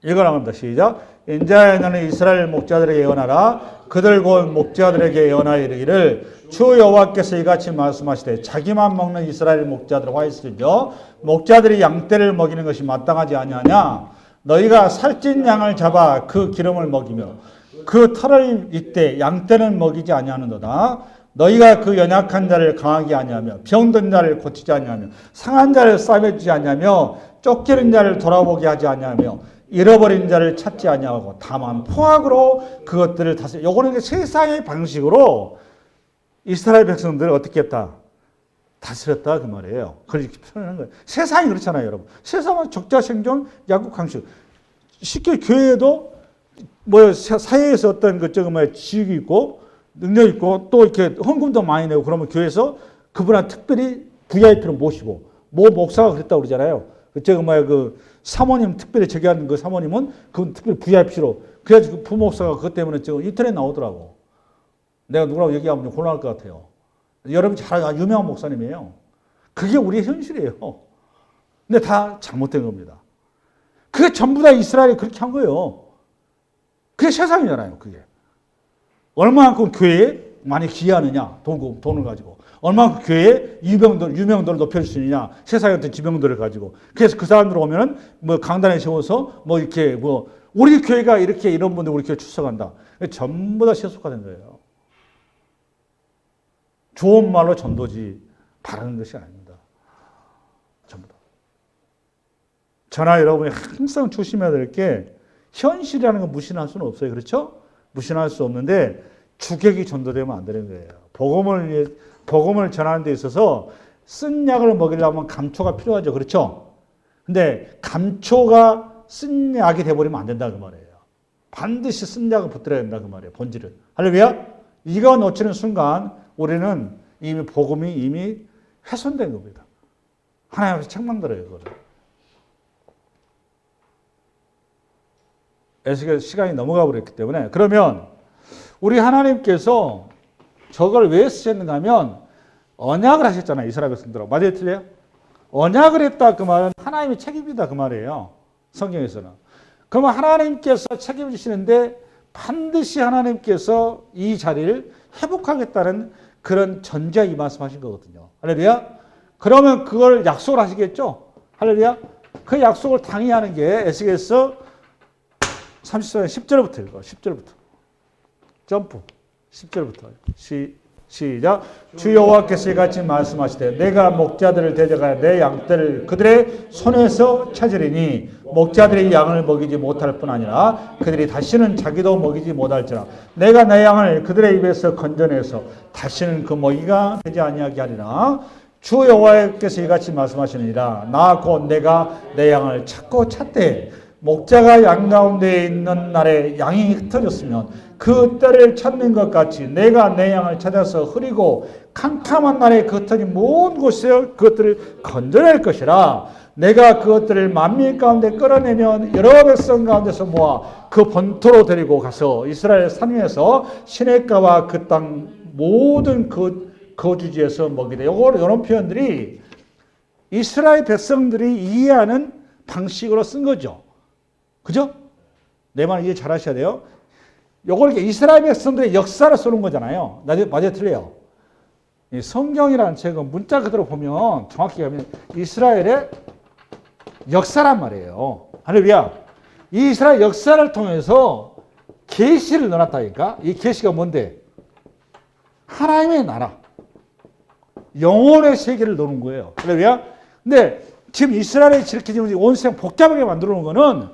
이걸 합니다. 시작. 인자야 너는 이스라엘 목자들에게 예언하라. 그들 곧 목자들에게 예언하여 이르기를 주 여호와께서 이같이 말씀하시되 자기만 먹는 이스라엘 목자들 화 있으며 목자들이 양떼를 먹이는 것이 마땅하지 아니하냐. 너희가 살찐 양을 잡아 그 기름을 먹이며 그 털을 잇되 양떼는 먹이지 아니하는도다. 너희가 그 연약한 자를 강하게 아니하며 병든 자를 고치지 아니하며 상한 자를 싸매주지 아니하며 쫓기는 자를 돌아보게 하지 아니하며 잃어버린 자를 찾지 아니하고 다만 포악으로 그것들을 다스려. 요거는 세상의 방식으로 이스라엘 백성들을 어떻게 했다? 다스렸다 그 말이에요. 그렇게 표현하는 거예요. 세상이 그렇잖아요, 여러분. 세상은 적자 생존, 약국 강식. 쉽게 교회에도 사회에서 어떤 지식이 있고 능력 있고 또 이렇게 헌금도 많이 내고 그러면 교회에서 그분한테 특별히 VIP로 모시고 목사가 그랬다고 그러잖아요. 사모님 특별히 저기 하는 그 사모님은 그분 특별히 VIP로 그래가지고 그 부목사가 그것 때문에 지금 인터넷 나오더라고. 내가 누구라고 얘기하면 좀 곤란할 것 같아요. 여러분 잘 유명한 목사님이에요. 그게 우리의 현실이에요. 근데 다 잘못된 겁니다. 그게 전부 다 이스라엘이 그렇게 한 거예요. 그게 세상이잖아요. 그게. 얼마만큼 교회에 많이 기여하느냐, 돈을 가지고. 얼마만큼 교회에 유명도를 높여줄 수 있느냐, 세상의 어떤 지명도를 가지고. 그래서 그 사람들 오면은 강단에 세워서 우리 교회가 이렇게 이런 분들 우리 교회 출석한다. 전부 다 세속화된 거예요. 좋은 말로 전도지 바라는 것이 아닙니다. 전부 다. 저나 여러분이 항상 조심해야 될 게 현실이라는 건 무신할 수는 없어요. 그렇죠? 무신할 수 없는데 주객이 전도되면 안 되는 거예요. 복음을 전하는 데 있어서 쓴 약을 먹이려면 감초가 필요하죠. 그렇죠? 근데 감초가 쓴 약이 돼버리면 안 된다 그 말이에요. 반드시 쓴 약을 붙들어야 된다 그 말이에요. 본질을. 할렐루야? 이거 놓치는 순간 우리는 이미 복음이 이미 훼손된 겁니다. 하나님 앞에서 책망들어요. 그거를. 에스겔 시간이 넘어가 버렸기 때문에 그러면 우리 하나님께서 저걸 왜 쓰셨는가 하면 언약을 하셨잖아요. 이스라엘 백성들하고. 맞아요? 틀려요? 언약을 했다 그 말은 하나님의 책임이다 그 말이에요. 성경에서는. 그러면 하나님께서 책임을 지시는데 반드시 하나님께서 이 자리를 회복하겠다는 그런 전제 이 말씀하신 거거든요. 할렐루야? 그러면 그걸 약속을 하시겠죠? 할렐루야? 그 약속을 당의하는 게 에스겔서 30절 10절부터 읽어. 10절부터. 점프. 10절부터. 시작. 주 여호와께서 이같이 말씀하시되 내가 목자들을 데려가야 내 양떼를 그들의 손에서 찾으리니 목자들이 양을 먹이지 못할 뿐 아니라 그들이 다시는 자기도 먹이지 못할지라 내가 내 양을 그들의 입에서 건져내서 다시는 그 먹이가 되지 아니하게 하리라. 주 여호와께서 이같이 말씀하시느니라 나 곧 내가 내 양을 찾고 찾되 목자가 양 가운데 있는 날에 양이 흩어졌으면 그 때를 찾는 것 같이 내가 내 양을 찾아서 흐리고 캄캄한 날에 그 흩어진 모든 곳에서 그것들을 건져낼 것이라. 내가 그것들을 만민 가운데 끌어내면 여러 백성 가운데서 모아 그 본토로 데리고 가서 이스라엘 산 위에서 시냇가와 그 땅 모든 그 거주지에서 먹이되. 이런 표현들이 이스라엘 백성들이 이해하는 방식으로 쓴 거죠. 그죠? 내 말 이해 잘 하셔야 돼요. 요걸 이스라엘 백성들의 역사를 쓰는 거잖아요. 맞아요? 틀려요? 이 성경이라는 책은 문자 그대로 보면 정확히 하면 이스라엘의 역사란 말이에요. 할렐루야. 이 이스라엘 역사를 통해서 계시를 넣어놨다니까. 이 계시가 뭔데? 하나님의 나라, 영혼의 세계를 넣는 거예요. 할렐루야. 근데 지금 이스라엘이 이렇게 지금 온 세상 복잡하게 만들어 놓은 거는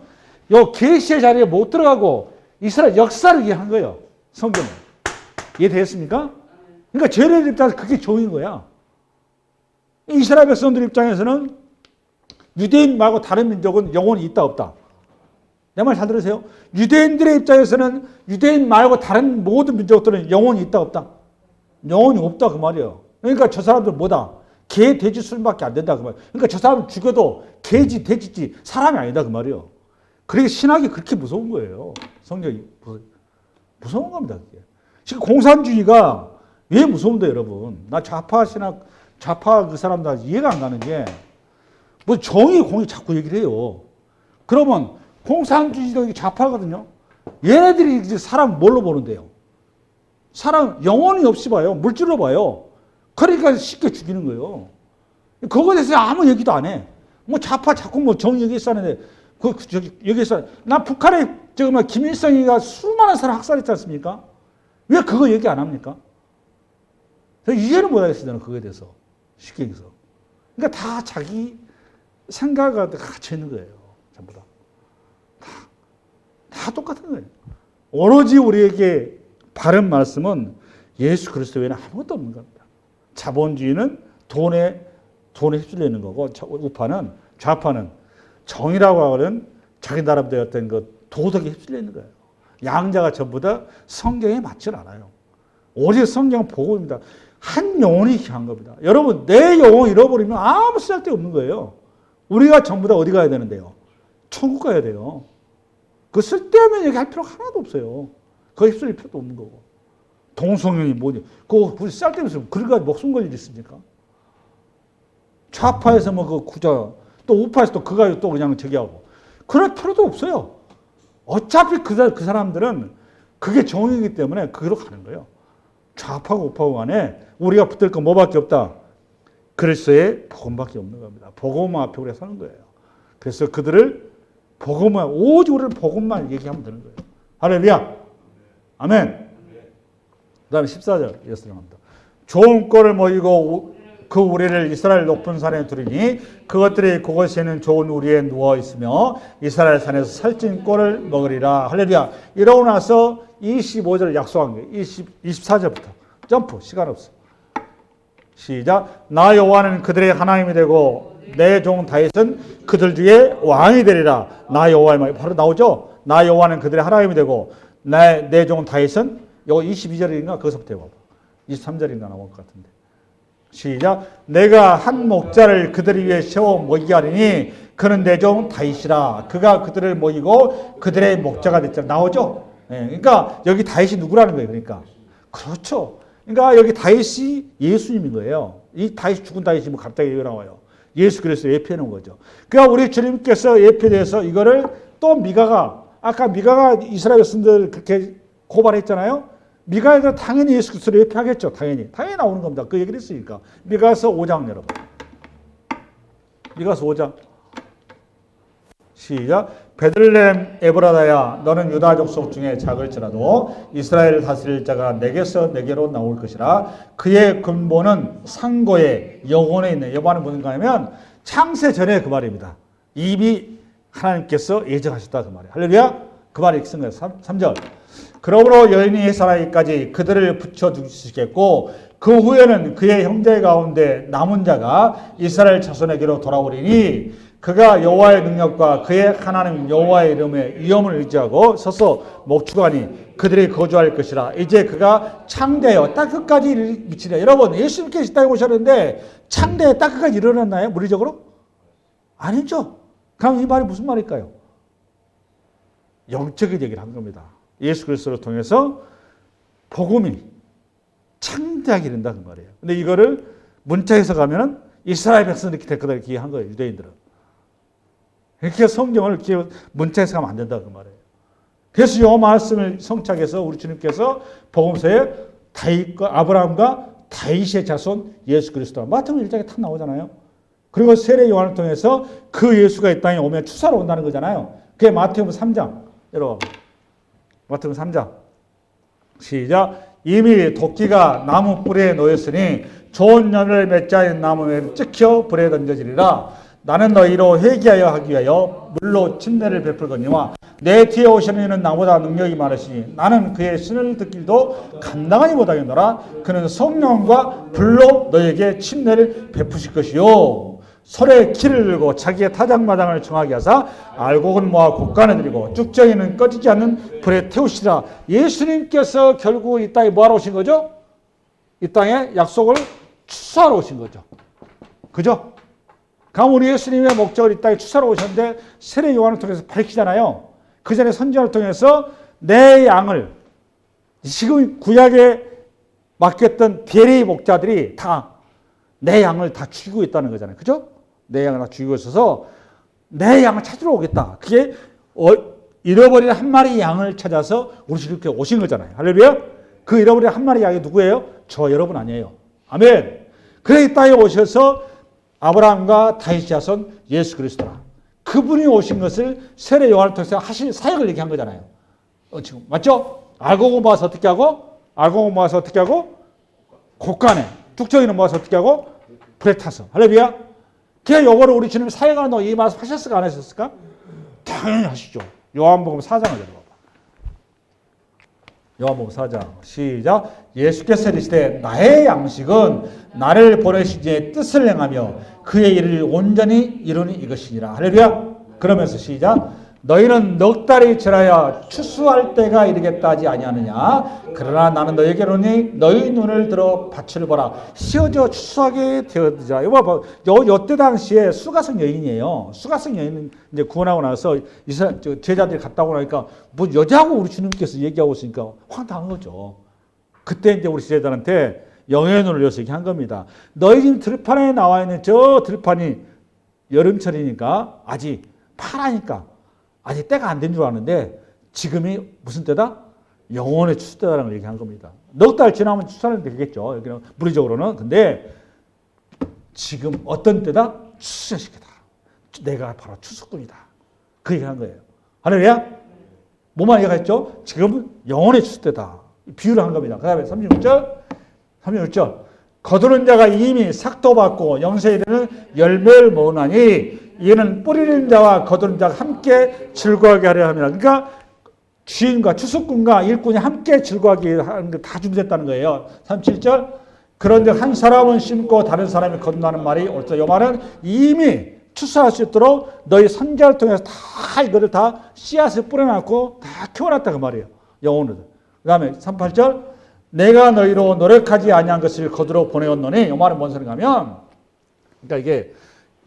요 계시의 자리에 못 들어가고 이스라엘 역사를 얘기한 거예요. 성경은. 이해되겠습니까? 그러니까 죄인들 입장에서 그게 좋은 거야. 이스라엘 백성들 입장에서는 유대인 말고 다른 민족은 영혼이 있다 없다. 내 말 잘 들으세요. 유대인들의 입장에서는 유대인 말고 다른 모든 민족들은 영혼이 있다 없다. 영혼이 없다 그 말이에요. 그러니까 저 사람들 뭐다? 개, 돼지, 술밖에 안 된다 그 말이에요. 그러니까 저 사람 죽여도 개지, 돼지지 사람이 아니다 그 말이에요. 그러니까 신학이 그렇게 무서운 거예요. 성경이 무서운 겁니다. 그게. 지금 공산주의가 왜 무서운데 여러분? 나 좌파 신학, 좌파 그 사람들 이해가 안 가는 게 뭐 정의, 공의 자꾸 얘기를 해요. 그러면 공산주의도 좌파거든요. 얘네들이 이제 사람 뭘로 보는데요? 사람 영혼이 없이 봐요. 물질로 봐요. 그러니까 쉽게 죽이는 거예요. 그거에 대해서 아무 얘기도 안 해. 뭐 좌파 자꾸 뭐 정의 얘기했어 하는데 얘기했어. 난 북한에 지금 김일성이가 수많은 사람 학살했지 않습니까? 왜 그거 얘기 안 합니까? 이해를 못 하겠어요. 저는 그거에 대해서. 쉽게 얘기해서. 그러니까 다 자기 생각과 갇혀 있는 거예요. 전부 다. 다 똑같은 거예요. 오로지 우리에게 바른 말씀은 예수 그리스도 외에는 아무것도 없는 겁니다. 자본주의는 돈에 휩쓸려 있는 거고, 우파는, 좌파는 정의라고 하는 자기 나름대로 어떤 그 도덕에 휩쓸려 있는 거예요. 양자가 전부 다 성경에 맞지 않아요. 오직 성경은 복음입니다. 한 영혼이 향한 겁니다. 여러분, 내 영혼 잃어버리면 아무 쓸데없는 거예요. 우리가 전부 다 어디 가야 되는데요? 천국 가야 돼요. 그 쓸데없는 얘기 할 필요가 하나도 없어요. 그거 휩쓸릴 필요도 없는 거고. 동성연이 뭐지? 그거 우리 쓸데없어요. 그러니까 목숨 걸릴 일 있습니까? 좌파에서 뭐 그 구자, 또 우파에서 또 그가 또 그냥 저기 하고. 그럴 필요도 없어요. 어차피 그 사람들은 그게 정의이기 때문에 그기로 가는 거예요. 좌파고 우파고 간에 우리가 붙들 거 뭐밖에 없다? 그리스도의 복음밖에 없는 겁니다. 복음 앞에 우리가 서는 거예요. 그래서 그들을 복음만, 오직 우리는 복음만 얘기하면 되는 거예요. 할렐루야. 아멘. 그 다음에 14절 이어서 나갑니다. 좋은 꼴을 모이고 그 우리를 이스라엘 높은 산에 두리니 그것들이 그곳에는 좋은 우리에 누워 있으며 이스라엘 산에서 살찐 꼴을 먹으리라. 할렐루야. 이러고 나서 25절을 약속한 거예요. 24절부터 점프. 시간 없어. 시작. 나 여호와는 그들의 하나님이 되고 내 종 다윗은 그들 중에 왕이 되리라. 나 여호와의 말이 바로 나오죠. 나 여호와는 그들의 하나님이 되고 내 종 다윗은 요 22절인가 거기서부터 해봐. 23절인가 나올 것 같은데. 시작. 내가 한 목자를 그들 위에 세워 먹이게 하리니 그는 내 종 다윗이라. 그가 그들을 먹이고 그들의 목자가 됐잖아. 나오죠. 네, 그러니까 여기 다윗이 누구라는 거예요. 그러니까 그렇죠. 그러니까 여기 다윗이 예수님인 거예요. 이 다윗 죽은 다윗이 뭐 갑자기 여기 나와요. 예수 그리스도 예표해 놓은 거죠. 그러니까 우리 주님께서 예표돼서 이거를 또 미가가 아까 미가가 이스라엘 백성들 그렇게 고발했잖아요. 미가에서 당연히 예수 그리스도를 예표하겠죠. 당연히 나오는 겁니다. 그 얘기를 했으니까. 미가서 5장 여러분. 미가서 5장. 시작. 베들레헴 에브라다야 너는 유다 족속 중에 작을지라도 이스라엘을 다스릴 자가 내게서 내게로 나올 것이라. 그의 근본은 상고의 영혼에 있는. 여호와는 뭔가 하면 창세 전에 그 말입니다. 이미 하나님께서 예정하셨다 그 말이에요. 할렐루야. 그 말이 쓴 거예요. 3절. 그러므로 여인이 살아있기까지 그들을 붙여 주시겠고 그 후에는 그의 형제 가운데 남은 자가 이스라엘 자손에게로 돌아오리니 그가 여호와의 능력과 그의 하나님 여호와의 이름에 위엄을 의지하고 서서 목축하니 그들이 거주할 것이라. 이제 그가 창대하여 딱 끝까지 미치리라. 여러분 예수님께서 이 땅에 오셨는데 창대에 딱 끝까지 일어났나요? 물리적으로? 아니죠. 그럼 이 말이 무슨 말일까요? 영적인 얘기를 한 겁니다. 예수 그리스도를 통해서 복음이 창대하게 된다 그 말이에요. 근데 이거를 문자에서 가면은 이스라엘 백성들이 이렇게 됐거든 이렇게 한 거예요. 유대인들은. 이렇게 성경을 이렇게 문자에서 가면 안 된다 그 말이에요. 그래서 이 말씀을 성착해서 우리 주님께서 복음서에 다윗과 아브라함과 다윗의 자손 예수 그리스도 마태복음 1장에 탁 나오잖아요. 그리고 세례 요한을 통해서 그 예수가 이 땅에 오면 추사로 온다는 거잖아요. 그게 마태복음 3장. 여러분, 마태복음 3장. 시작. 이미 도끼가 나무 뿌리에 놓였으니 좋은 열매를 맺지 않은 나무에 찍혀 불에 던져지리라. 나는 너희로 회개하여 하기 위하여 물로 침례를 베풀거니와 내 뒤에 오시는 이는 나보다 능력이 많으시니 나는 그의 신을 듣기도 감당하지 못하겠노라. 그는 성령과 불로 너에게 침례를 베푸실 것이요. 설에 키를 들고 자기의 타작마당을 정하게 하사 알곡은 모아 곡간에 들이고 쭉정이는 꺼지지 않는 불에 태우시라. 예수님께서 결국 이 땅에 뭐하러 오신 거죠? 이 땅에 약속을 추수하러 오신 거죠. 그죠? 그럼 우리 예수님의 목적을 이 땅에 추수하러 오셨는데 세례 요한을 통해서 밝히잖아요. 그 전에 선지자를 통해서 내 양을 지금 구약에 맡겼던 베레의 목자들이 다 내 양을 다 죽이고 있다는 거잖아요. 그죠? 내 양을 다 죽이고 있어서 내 양을 찾으러 오겠다. 그게 잃어버린 한 마리 양을 찾아서 우리 주님께 오신 거잖아요. 할렐루야. 그 잃어버린 한 마리 양이 누구예요? 저 여러분 아니에요. 아멘. 그래 이 땅에 오셔서 아브라함과 다윗 자손 예수 그리스도라. 그분이 오신 것을 세례 요한을 통해서 하실 사역을 얘기한 거잖아요. 지금 맞죠? 알고 모아서 어떻게 하고? 알고 모아서 어떻게 하고? 곡간에. 쭉정이는 모아서 어떻게 하고? 불에 타서. 할렐루야. 그냥 요거를 우리 주님 사역하는 동안 이 말씀 하셨을까 안 하셨을까? 당연히 하시죠. 요한복음 4장을 열어봐. 요한복음 4장 시작. 예수께서 이르시되 나의 양식은 나를 보내신 이의 뜻을 행하며 그의 일을 온전히 이루니 이것이니라. 할렐루야. 그러면서 시작. 너희는 넉 달이 지나야 추수할 때가 이르겠다 하지 아니하느냐. 그러나 나는 너희에게로니 너희 눈을 들어 밭을 보라. 씌어져 추수하게 되어드자. 요때 당시에 수가성 여인이에요. 수가성 여인은 이제 구원하고 나서 제자들이 갔다 오고 나니까 뭐 여자하고 우리 주님께서 얘기하고 있으니까 황당한 거죠. 그때 이제 우리 제자들한테 영의 눈을 여서 얘기한 겁니다. 너희 집 들판에 나와 있는 저 들판이 여름철이니까 아직 파라니까 아직 때가 안 된 줄 아는데 지금이 무슨 때다? 영원의 추수 때라는 걸 얘기한 겁니다. 넉 달 지나면 추수하는 데 되겠죠. 여기는 물리적으로는. 근데 지금 어떤 때다? 추수의 시기다. 내가 바로 추수꾼이다. 그 얘기한 거예요. 할렐루야. 뭐만 얘기했죠? 지금은 영원의 추수 때다. 비유를 한 겁니다. 그 다음에 36절. 거두는 자가 이미 삭도 받고 영세에 이르는 열매를 모으나니 이는 뿌리는 자와 거두는 자가 함께 즐거워하게 하려 함이라. 그러니까 주인과 추수꾼과 일꾼이 함께 즐거워하게 하는 게 다 준비됐다는 거예요. 37절. 그런데 한 사람은 심고 다른 사람이 거둔다는 말이 옳다. 이 말은 이미 추수할 수 있도록 너희 선지자를 통해서 다 이거를 다 씨앗을 뿌려놨고 다 키워놨다 그 말이에요. 영혼을. 그 다음에 38절. 내가 너희로 노력하지 아니한 것을 거두러 보내었노니. 이 말은 뭔 소리가 하면 그러니까 이게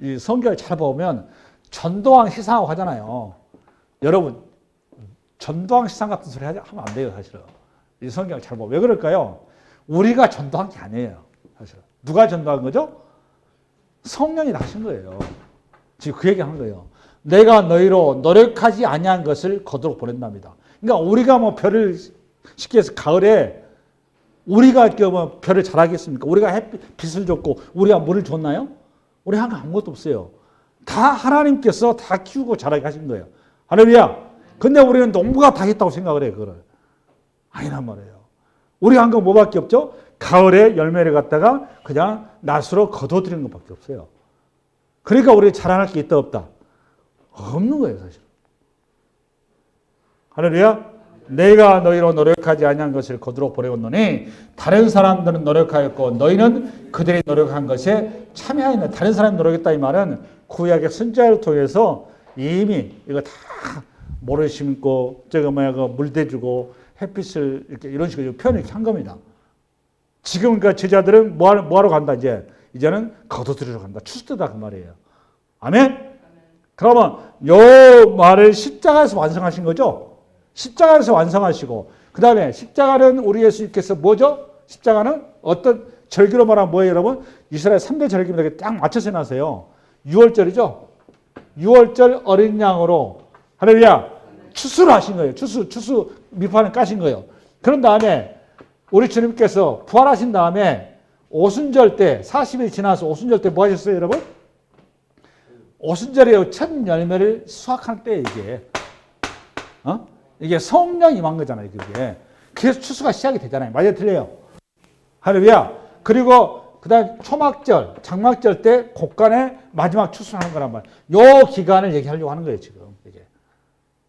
이 성경을 잘 보면 전도왕 시상하고 하잖아요. 여러분 전도왕 시상 같은 소리 하면 안 돼요. 사실은 이 성경을 잘 보면 왜 그럴까요? 우리가 전도한 게 아니에요. 사실은 누가 전도한 거죠? 성령이 하신 거예요. 지금 그 얘기하는 거예요. 내가 너희로 노력하지 아니한 것을 거두러 보낸답니다. 그러니까 우리가 뭐 별을 쉽게 해서 가을에 우리가 뭐 별을 잘하겠습니까? 우리가 햇빛을 줬고 우리가 물을 줬나요? 우리 한 거 아무것도 없어요. 다 하나님께서 다 키우고 자라게 하신 거예요. 할렐루야. 근데 우리는 농부가 다 했다고 생각을 해요. 그걸. 아니란 말이에요. 우리가 한 거 뭐밖에 없죠? 가을에 열매를 갖다가 그냥 낫으로 거둬들이는 것밖에 없어요. 그러니까 우리 자라날 게 있다 없다? 없는 거예요. 사실. 할렐루야. 내가 너희로 노력하지 아니한 것을 거두러 보내었노니 다른 사람들은 노력하였고 너희는 그들이 노력한 것에 참여하였네. 다른 사람이 노력했다 이 말은 구약의 선지자를 통해서 이미 이거 다 모를 심고 저거 뭐야 그 물대주고 햇빛을 이렇게 이런 식으로 표현을 한 겁니다. 지금 그 제자들은 뭐하러 간다 이제는 거두들이러 간다. 추수때다 그 말이에요. 아멘. 그러면 요 말을 십자가에서 완성하신 거죠. 십자가에서 완성하시고 그 다음에 십자가는 우리 예수님께서 뭐죠? 십자가는 어떤 절기로 말하면 뭐예요 여러분? 이스라엘 3대 절기입니다. 이렇게 딱 맞춰서 해놨어요. 6월절이죠. 6월절 어린 양으로 할렐루야 추수를 하신 거예요. 추수 미판을 까신 거예요. 그런 다음에 우리 주님께서 부활하신 다음에 오순절 때 40일 지나서 오순절 때 뭐 하셨어요 여러분? 오순절에 첫 열매를 수확할 때 이게 이게 성령이 임한 거잖아요. 그게. 그래서 추수가 시작이 되잖아요. 맞아요, 틀려요? 할렐루야. 그리고 그다음 초막절, 장막절 때 곡간에 마지막 추수를 하는 거란 말이에요. 요 기간을 얘기하려고 하는 거예요, 지금. 이게.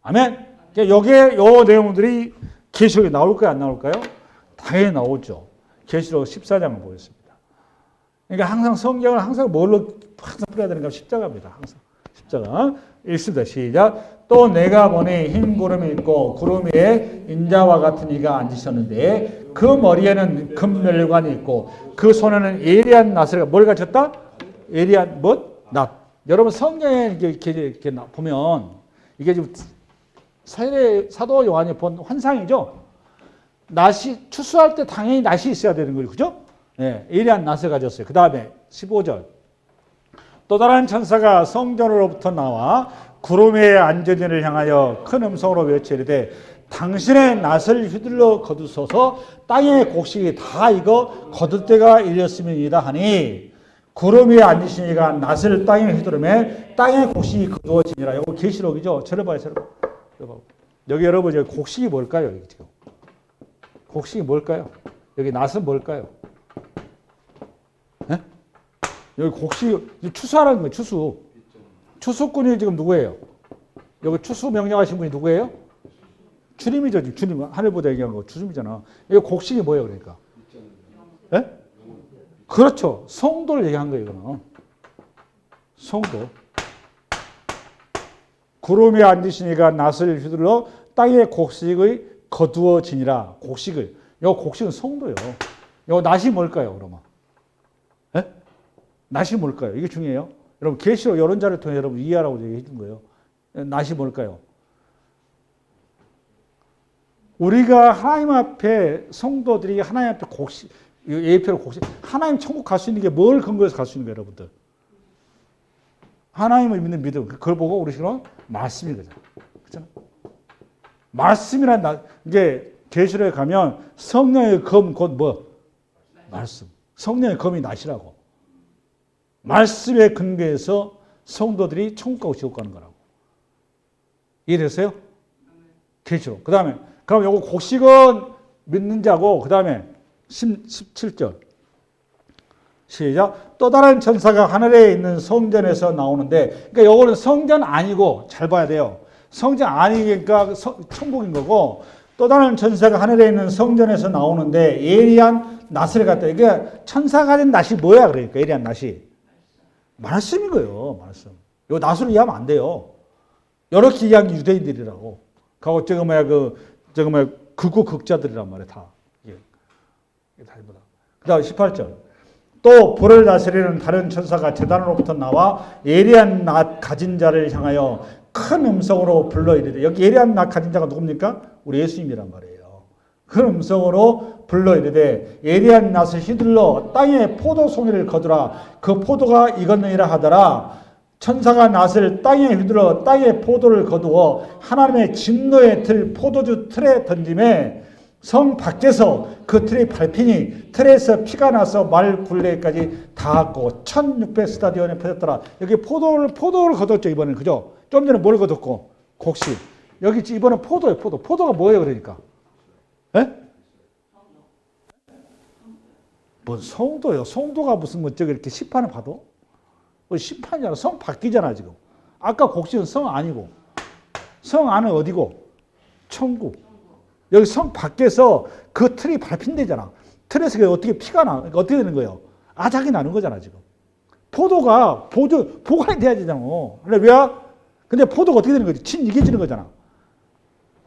아멘. 여기에 요 내용들이 계시록에 나올까요, 안 나올까요? 당연히 나오죠. 계시록 14장을 보겠습니다. 그러니까 항상 성경을 항상 뭘로 항상 풀어야 되는가? 십자가입니다. 항상 십자가. 읽습니다. 시작. 또 내가 보니 흰 구름이 있고 구름 위에 인자와 같은 이가 앉으셨는데 그 머리에는 금멸관이 있고 그 손에는 예리한 낫을 뭘 가졌다? 예리한 뭐? 낫. 여러분 성경에 이렇게 보면 이게 지금 사도 요한이 본 환상이죠. 낫이 추수할 때 당연히 낫이 있어야 되는 거죠. 그죠? 네, 예리한 낫을 가졌어요. 그 다음에 15절. 또 다른 천사가 성전으로부터 나와 구름 위에 앉은 이를 향하여 큰 음성으로 외치리되 당신의 낫을 휘둘러 거두소서 땅의 곡식이 다 익어 거둘 때가 이르렀음이니이다 하니 구름 위에 앉으신 이가 낫을 땅에 휘두르매 땅의 곡식이 거두어지니라. 이거 계시록이죠. 저려봐요. 여기 여러분 여기 곡식이 뭘까요? 여기 지금 곡식이 뭘까요? 여기 낫은 뭘까요? 네? 여기 곡식 추수하라는 거예요. 추수. 추수꾼이 지금 누구예요? 여기 추수 명령하신 분이 누구예요? 주님이죠. 주님. 하늘보다 얘기한 거 주님이잖아. 이거 곡식이 뭐예요? 그러니까. 네? 그렇죠. 성도를 얘기한 거예요. 이거는. 성도. 구름 위에 앉으신 이가 낫을 휘둘러 땅의 곡식의 거두어지니라. 곡식을. 요 곡식은 성도예요. 요 낫이 뭘까요? 그러면. 네? 낫이 뭘까요? 이게 중요해요. 여러분 계시록 이런 자를 통해 여러분 이해하라고 얘기해 준 거예요. 낫이 뭘까요? 우리가 하나님 앞에 성도들이 하나님 앞에 곡식, 예표로 곡식, 하나님 천국 갈 수 있는 게 뭘 근거해서 갈 수 있는 거예요, 여러분들? 하나님을 믿는 믿음. 그걸 보고 우리 지금 말씀인 거죠. 그렇잖아. 말씀이란 이게 계시록에 가면 성령의 검 곧 뭐? 말씀. 성령의 검이 낫이라고. 말씀의 근거에서 성도들이 천국 가고 지옥 가는 거라고. 이해됐어요? 계시록. 그 다음에 그럼 요거 곡식은 믿는 자고 그 다음에 17절 시작. 또 다른 천사가 하늘에 있는 성전에서 나오는데 그러니까 요거는 성전 아니고 잘 봐야 돼요. 성전 아니니까 천국인 거고 또 다른 천사가 하늘에 있는 성전에서 나오는데 예리한 낫을 갖다. 이게 천사가 가진 낫이 뭐야? 그러니까 예리한 낫이 말씀인 거예요. 말씀. 요 낫으로 이해하면 안 돼요. 이렇게 이해한 게 유대인들이라고. 그리고 저거 뭐야 극우 극자들이란 말이야 다. 이게 다입니다. 그다음 18절. 또 불을 다스리는 다른 천사가 제단으로부터 나와 예리한 낫 가진 자를 향하여 큰 음성으로 불러 이르되 여기 예리한 낫 가진 자가 누굽니까? 우리 예수님이란 말이에요. 큰 음성으로 불러 이르되 예리한 낫을 휘둘러 땅에 포도송이를 거두라. 그 포도가 익었느니라 하더라. 천사가 낫을 땅에 휘둘러 땅에 포도를 거두어 하나님의 진노의 틀 포도주 틀에 던짐에 성 밖에서 그 틀이 밟히니 틀에서 피가 나서 말 굴레까지 닿았고 1600스타디온에 퍼졌더라. 여기 포도를 거뒀죠 이번에는. 그죠? 좀 전에 뭘 거뒀고? 곡식. 여기 이번엔 포도예요. 포도가 뭐예요 그러니까? 예? 뭔 성도요. 성도가 무슨 뭐 저기 이렇게 심판을 받아? 심판이 아니라 성 바뀌잖아 지금. 아까 곡식은 성 아니고 성 안은 어디고? 천국. 여기 성 밖에서 그 틀이 밟힌대잖아. 틀에서 어떻게 피가 나? 그러니까 어떻게 되는 거예요? 아작이 나는 거잖아 지금. 포도가 보관이 돼야 되잖아. 할렐루야. 근데 포도가 어떻게 되는 거지? 이겨지는 거잖아.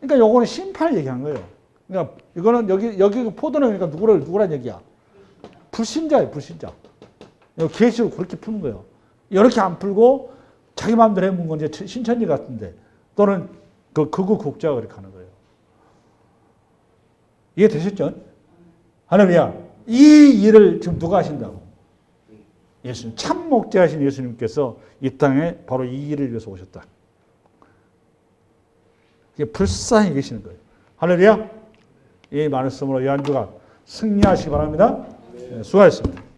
그러니까 요거는 심판을 얘기한 거예요. 그러니까 이거는 여기 포도는 그러니까 누구란 얘기야? 불신자예요, 불신자. 계시록 그렇게 푸는 거예요. 이렇게 안 풀고 자기 마음대로 해본 건 이제 신천지 같은데 또는 그 극우 국자가 그렇게 하는 거예요. 이해되셨죠? 할렐루야. 이 일을 지금 누가 하신다고? 예수님. 참 목자하신 예수님께서 이 땅에 바로 이 일을 위해서 오셨다. 이게 불쌍히 계시는 거예요. 할렐루야. 이 말씀으로 이 한 주간 승리하시기 바랍니다. 네, 수고하셨습니다.